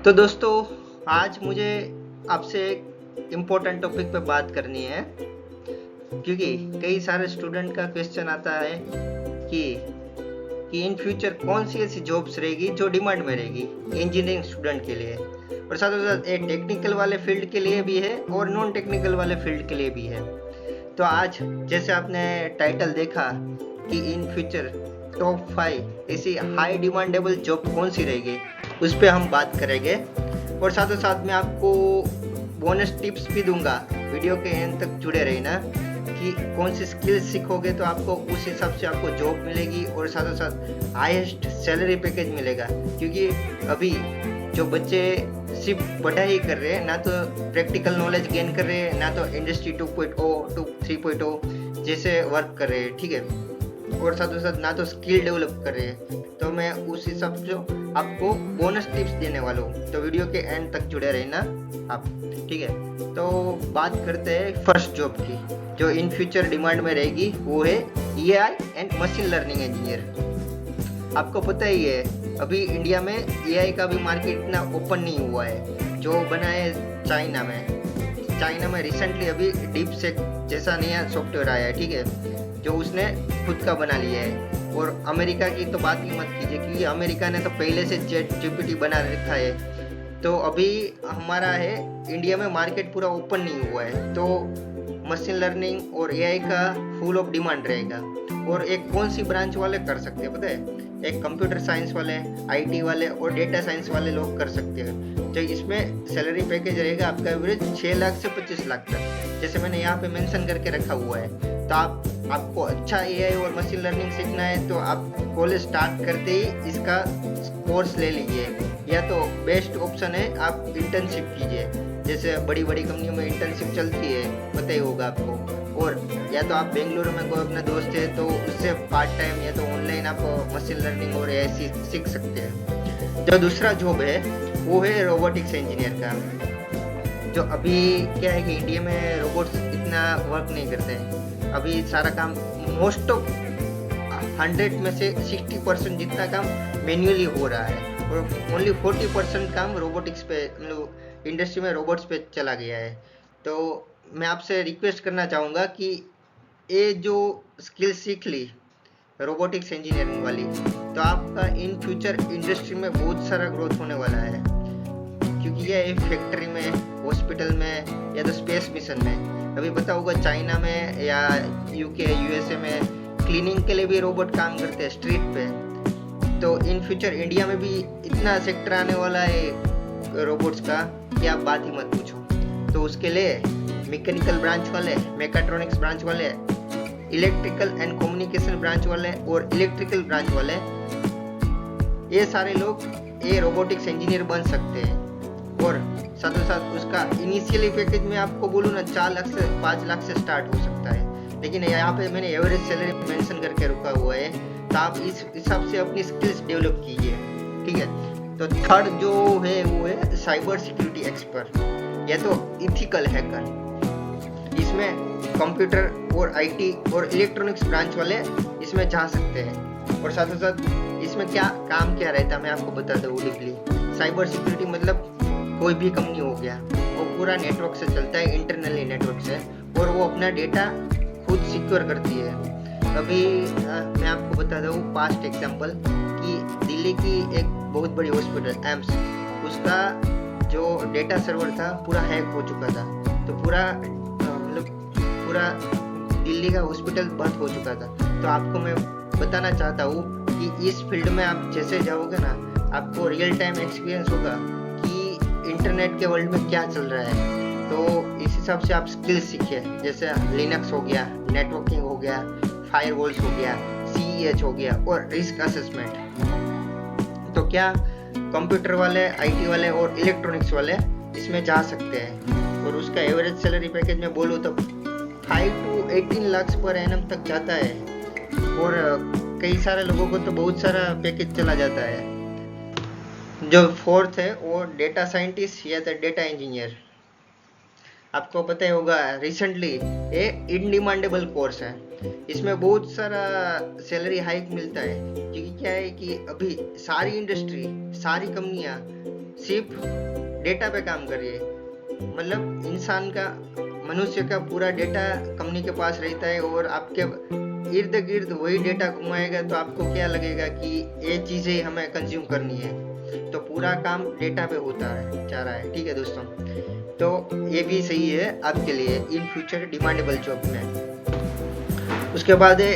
तो दोस्तों, आज मुझे आपसे एक इम्पोर्टेंट टॉपिक पे बात करनी है, क्योंकि कई सारे स्टूडेंट का क्वेश्चन आता है कि इन फ्यूचर कौन सी ऐसी जॉब्स रहेगी जो डिमांड में रहेगी इंजीनियरिंग स्टूडेंट के लिए, और साथ ही साथ एक टेक्निकल वाले फील्ड के लिए भी है और नॉन टेक्निकल वाले फील्ड के लिए भी है। तो आज जैसे आपने टाइटल देखा कि इन फ्यूचर टॉप 5 ऐसी हाई डिमांडेबल जॉब कौन सी रहेगी, उस पर हम बात करेंगे। और साथ ही साथ मैं आपको बोनस टिप्स भी दूंगा, वीडियो के एंड तक जुड़े रहना कि कौन सी स्किल्स सीखोगे तो आपको उस हिसाब से आपको जॉब मिलेगी और साथ ही साथ हाईएस्ट सैलरी पैकेज मिलेगा। क्योंकि अभी जो बच्चे सिर्फ पढ़ाई कर रहे हैं, ना तो प्रैक्टिकल नॉलेज गेन कर रहे हैं, ना तो इंडस्ट्री 2.0 3.0 जैसे वर्क कर रहे हैं, ठीक है, और साथ ही साथ ना तो स्किल डेवलप कर रहे हैं। तो मैं उस हिसाब से आपको बोनस टिप्स देने वाला हूँ, तो वीडियो के एंड तक जुड़े रहना आप, ठीक है। तो बात करते हैं फर्स्ट जॉब की जो इन फ्यूचर डिमांड में रहेगी, वो है AI and machine learning engineer. आपको पता ही है अभी इंडिया में एआई का भी मार्केट इतना ओपन नहीं हुआ है। जो बना है चाइना में रिसेंटली अभी डीपसीक जैसा नया सॉफ्टवेयर आया है, ठीक है, जो उसने खुद का बना लिया है। और अमेरिका की तो बात ही मत कीजिए, क्योंकि अमेरिका ने तो पहले से चैट जीपीटी बना रखा है। तो अभी हमारा है इंडिया में मार्केट पूरा ओपन नहीं हुआ है, तो मशीन लर्निंग और एआई का फुल ऑफ डिमांड रहेगा। और एक कौन सी ब्रांच वाले कर सकते हैं पता है? एक कंप्यूटर साइंस वाले, आईटी वाले और डेटा साइंस वाले लोग कर सकते हैं। तो इसमें सैलरी पैकेज रहेगा आपका एवरेज 6 लाख से 25 लाख तक, जैसे मैंने यहाँ पे मेंशन करके रखा हुआ है। तो आपको अच्छा एआई और मशीन लर्निंग सीखना है तो आप कॉलेज स्टार्ट करते ही इसका कोर्स ले लीजिए, या तो बेस्ट ऑप्शन है आप इंटर्नशिप कीजिए। जैसे बड़ी बड़ी कंपनियों में इंटर्नशिप चलती है, पता ही होगा आपको। और या तो आप बेंगलुरु में कोई अपना दोस्त है तो उससे पार्ट टाइम या तो ऑनलाइन आप मशीन लर्निंग और एआई सीख सकते हैं। जो दूसरा जॉब है वो है रोबोटिक्स इंजीनियर का। जो अभी क्या है कि इंडिया में रोबोट्स इतना वर्क नहीं करते हैं। अभी सारा काम मोस्ट ऑफ 100 में से 60% जितना काम मैन्युअली हो रहा है, और ओनली 40% काम रोबोटिक्स पे, मतलब इंडस्ट्री में रोबोट्स पे चला गया है। तो मैं आपसे रिक्वेस्ट करना चाहूँगा कि ये जो स्किल सीख ली रोबोटिक्स इंजीनियरिंग वाली, तो आपका इन फ्यूचर इंडस्ट्री में बहुत सारा ग्रोथ होने वाला है। क्योंकि ये फैक्ट्री में, हॉस्पिटल में या तो स्पेस मिशन में, अभी पता होगा चाइना में या यूके यूएसए में क्लीनिंग के लिए भी रोबोट काम करते हैं स्ट्रीट पे। तो इन फ्यूचर इंडिया में भी इतना सेक्टर आने वाला है रोबोट्स का कि आप बात ही मत पूछो। तो उसके लिए मैकेनिकल ब्रांच वाले, मैकाट्रॉनिक्स ब्रांच वाले, इलेक्ट्रिकल एंड कम्युनिकेशन ब्रांच वाले और इलेक्ट्रिकल ब्रांच वाले, ये सारे लोग ये रोबोटिक्स इंजीनियर बन सकते हैं। और साथ ही साथ उसका इनिशियली पैकेज में आपको बोलूँ ना 4 लाख से 5 लाख से स्टार्ट हो सकता है, लेकिन यहाँ पे मैंने एवरेज सैलरी मेंशन करके रुका हुआ है। तो आप इस हिसाब से अपनी स्किल्स डेवलप कीजिए, ठीक है। तो थर्ड जो है वो है साइबर सिक्योरिटी एक्सपर्ट या तो इथिकल हैकर। इसमें कंप्यूटर और आईटी और इलेक्ट्रॉनिक्स ब्रांच वाले इसमें जा सकते हैं। और साथ ही साथ इसमें क्या काम क्या रहता है मैं आपको बता दूँ डीपली। साइबर सिक्योरिटी मतलब कोई भी कंपनी हो गया, वो पूरा नेटवर्क से चलता है, इंटरनली नेटवर्क से, और वो अपना डेटा खुद सिक्योर करती है। अभी मैं आपको बता दूँ पास्ट एग्जांपल कि दिल्ली की एक बहुत बड़ी हॉस्पिटल एम्स, उसका जो डेटा सर्वर था पूरा हैक हो चुका था। तो पूरा दिल्ली का हॉस्पिटल बंद हो चुका था। तो आपको मैं बताना चाहता हूँ कि इस फील्ड में आप जैसे जाओगे ना, आपको रियल टाइम एक्सपीरियंस होगा कि इंटरनेट के वर्ल्ड में क्या चल रहा है। तो इस हिसाब से आप स्किल्स सीखिए, जैसे लिनक्स हो गया, नेटवर्किंग हो गया, फायरवॉल्स हो गया, CEH हो गया और रिस्क असेसमेंट। तो क्या कंप्यूटर वाले, आईटी वाले और इलेक्ट्रॉनिक्स वाले इसमें जा सकते हैं। और उसका एवरेज सैलरी पैकेज में बोलूँ तो 5 to 18 लाख पर एनम तक जाता है, और कई सारे लोगों को तो बहुत सारा पैकेज चला जाता है। जो फोर्थ है वो डेटा साइंटिस्ट या तो डेटा इंजीनियर। आपको पता ही होगा रिसेंटली ये इनडिमांडेबल कोर्स है। इसमें बहुत सारा सैलरी हाइक मिलता है, क्योंकि क्या है कि अभी सारी इंडस्ट्री, सारी कंपनियां सिर्फ डेटा पे काम कर रही है। मतलब इंसान का, मनुष्य का पूरा डेटा कंपनी के पास रहता है और आपके इर्द गिर्द वही डेटा घुमाएगा, तो आपको क्या लगेगा कि ये चीज़ें हमें कंज्यूम करनी है। तो पूरा काम डेटा पे होता है, जा रहा है। ठीक है दोस्तों, तो ये भी सही है आपके लिए इन फ्यूचर डिमांडेबल जॉब में। उसके बाद है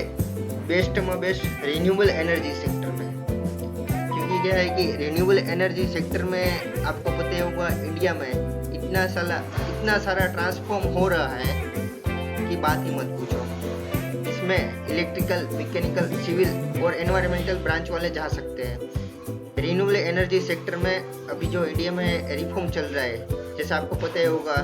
बेस्ट में बेस्ट रिन्यूएबल एनर्जी सेक्टर में। क्योंकि क्या है कि रिन्यूएबल एनर्जी सेक्टर में आपको पता होगा इंडिया में इतना सारा ट्रांसफॉर्म हो रहा है कि बात ही मत पूछो। इसमें इलेक्ट्रिकल, मैकेनिकल, सिविल और एनवायरमेंटल ब्रांच वाले जा सकते हैं। रिन्यूएबल एनर्जी सेक्टर में अभी जो इंडिया में रिफॉर्म चल रहा है, जैसे आपको पता ही होगा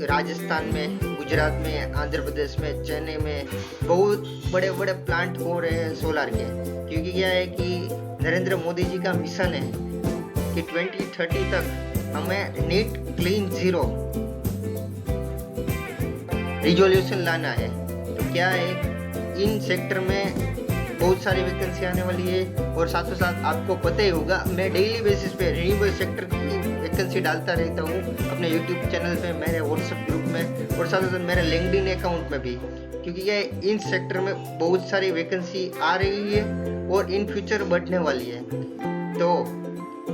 राजस्थान में, गुजरात में, आंध्र प्रदेश में, चेन्नई में बहुत बड़े बड़े प्लांट हो रहे हैं सोलार के। क्योंकि क्या है कि नरेंद्र मोदी जी का मिशन है कि 2030 तक हमें नेट क्लीन जीरो रिजोल्यूशन लाना है। तो क्या है, इन सेक्टर में बहुत सारी वैकेंसी आने वाली है। और साथों साथ आपको पता ही होगा, मैं डेली बेसिस पे रिन्यूएबल सेक्टर की वैकेंसी डालता रहता हूँ अपने यूट्यूब चैनल पे, मेरे व्हाट्सएप ग्रुप में और साथ साथ मेरे लिंक्डइन अकाउंट में भी। क्योंकि ये इन सेक्टर में बहुत सारी वैकेंसी आ रही है और इन फ्यूचर बढ़ने वाली है। तो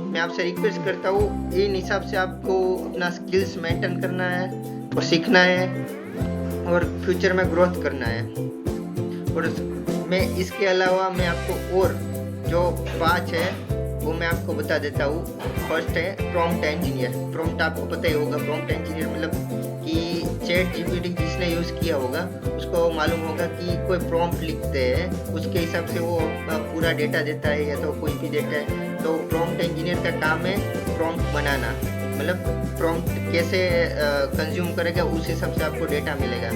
मैं आपसे रिक्वेस्ट करता हूँ, इन हिसाब से आपको अपना स्किल्स मेंटेन करना है और सीखना है और फ्यूचर में ग्रोथ करना है। और मैं इसके अलावा मैं आपको और जो 5 है वो मैं आपको बता देता हूँ। फर्स्ट है प्रॉम्प्ट इंजीनियर। प्रॉम्प्ट आपको पता ही होगा, प्रॉम्प्ट इंजीनियर मतलब कि चैट जीपीटी जिसने यूज़ किया होगा उसको मालूम होगा कि कोई प्रॉम्प्ट लिखते हैं, उसके हिसाब से वो पूरा डेटा देता है या तो कोई भी देता है। तो प्रॉम्प्ट इंजीनियर का काम है प्रॉम्प्ट बनाना, मतलब प्रॉम्प्ट कैसे कंज्यूम करेगा उस हिसाब से आपको डेटा मिलेगा।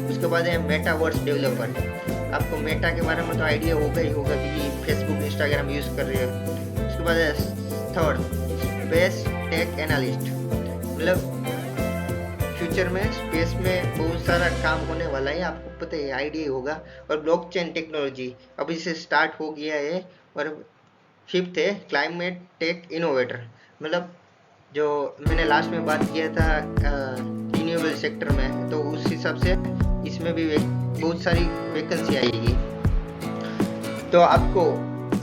उसके बाद है मेटावर्स डेवलपर। आपको मेटा के बारे में तो आइडिया होगा ही होगा क्योंकि फेसबुक, इंस्टाग्राम यूज़ कर रहे हो। उसके बाद है थर्ड स्पेस टेक एनालिस्ट। मतलब फ्यूचर में स्पेस में बहुत सारा काम होने वाला है, आपको पता है, आइडिया होगा। और ब्लॉकचेन टेक्नोलॉजी अभी से स्टार्ट हो गया है। और फिफ्थ है क्लाइमेट टेक इनोवेटर। मतलब जो मैंने लास्ट में बात किया था रिन्यूएबल सेक्टर में, तो उस हिसाब से इसमें भी बहुत सारी वैकेंसी आएगी। तो आपको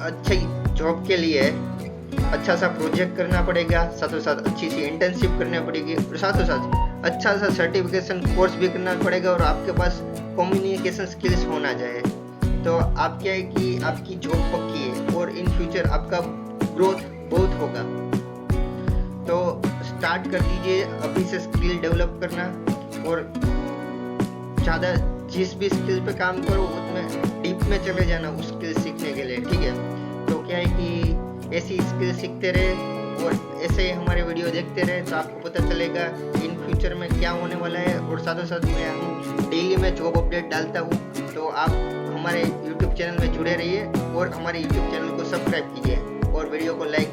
अच्छी जॉब के लिए अच्छा सा प्रोजेक्ट करना पड़ेगा, साथों साथ अच्छी सी इंटर्नशिप करनी पड़ेगी और साथों साथ अच्छा सा सर्टिफिकेशन कोर्स भी करना पड़ेगा और आपके पास कम्युनिकेशन स्किल्स होना चाहिए। तो आप क्या है कि आपकी जॉब पक्की है और इन फ्यूचर आपका ग्रोथ बहुत होगा। तो स्टार्ट कर दीजिए अभी से स्किल डेवलप करना और ज़्यादा जिस भी स्किल पे काम करो उसमें डीप में चले जाना उस स्किल सीखने के लिए। ठीक है, तो क्या है कि ऐसी स्किल सीखते रहे और ऐसे हमारे वीडियो देखते रहे तो आपको पता चलेगा इन फ्यूचर में क्या होने वाला है। और साथों साथ मैं डेली में जॉब अपडेट डालता हूँ, तो आप हमारे यूट्यूब चैनल में जुड़े रहिए और हमारे यूट्यूब चैनल को सब्सक्राइब कीजिए और वीडियो को लाइक